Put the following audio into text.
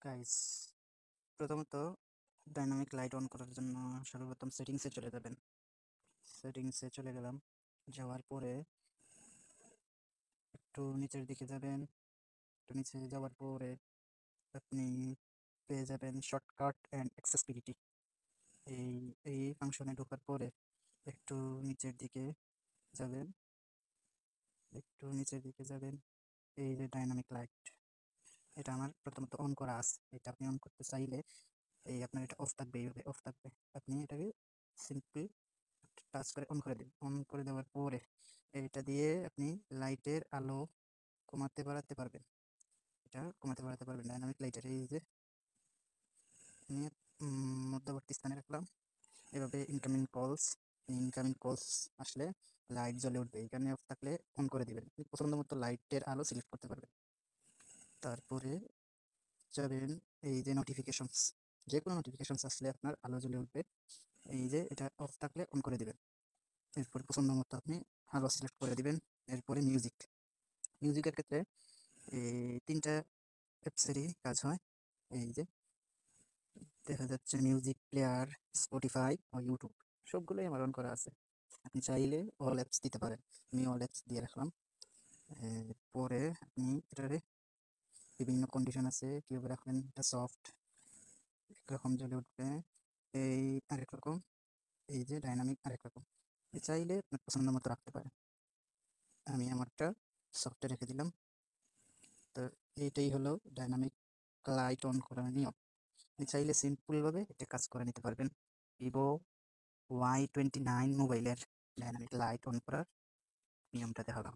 Guys, প্রথমত dynamic light on করার জন্য সর্বপ্রথম সেটিংসে চলে যাবেন। সেটিংসে চলে গেলাম, যাওয়ার পরে একটু নিচের দিকে যাবেন। একটু নিচে যাওয়ার পরে আপনি পেয়ে যাবেন শর্টকাট অ্যান্ড অ্যাক্সেসিবিলিটি। এই এই ফাংশনে ঢোকার পরে একটু নিচের দিকে যাবেন, একটু নিচের দিকে যাবেন। এই যে ডাইনামিক লাইট, এটা আমার প্রথমত অন করা আছে। এটা আপনি অন করতে চাইলে আপনার এটা অফ থাকবে, এইভাবে অফ থাকবে। আপনি এটাকে সিম্পল টাচ করে অন করে দিন। অন করে দেওয়ার পরে এটা দিয়ে আপনি লাইটের আলো কমাতে বাড়াতে পারবেন। এটা কমাতে বাড়াতে পারবেন ডাইনামিক লাইটের। এই যে নিয়ে মধ্যবর্তী স্থানে রাখলাম। এভাবে ইনকামিং কলস আসলে লাইট জ্বলে উঠবে। এখানে অফ থাকলে অন করে দিবেন। আপনি পছন্দ মতো লাইটের আলো সিলেক্ট করতে পারবেন। তারপরে যাবেন এই যে নোটিফিকেশনস, যে কোনো নোটিফিকেশনস আসলে আপনার আলো জ্বলে উঠবে। এই যে এটা অফ থাকলে অন করে দিবেন। এরপর পছন্দ মতো আপনি আলো সিলেক্ট করে দিবেন। এরপরে মিউজিকের ক্ষেত্রে এই ৩টা অ্যাপসেরই কাজ হয়। এই যে দেখা যাচ্ছে মিউজিক প্লেয়ার, স্পটিফাই ও ইউটিউব, সবগুলোই আমার অন করা আছে। আপনি চাইলে অল অ্যাপস দিতে পারেন। আমি অল অ্যাপস দিয়ে রাখলাম। পরে আপনি এটারে বিভিন্ন কন্ডিশন আছে, কীভাবে রাখবেন। এটা সফট একরকম জ্বলে উঠবে, এই আরেক রকম, এই যে ডাইনামিক আরেক রকম। চাইলে আপনার পছন্দ মতো রাখতে পারেন। আমি আমারটা সফটে রেখে দিলাম। তো এইটাই হলো ডাইনামিক লাইট অন করার নিয়ম। আপনি চাইলে সিম্পলভাবে এটা কাজ করে নিতে পারবেন। ভিভো Y29 মোবাইলের ডাইনামিক লাইট অন করার নিয়মটা দেখালাম।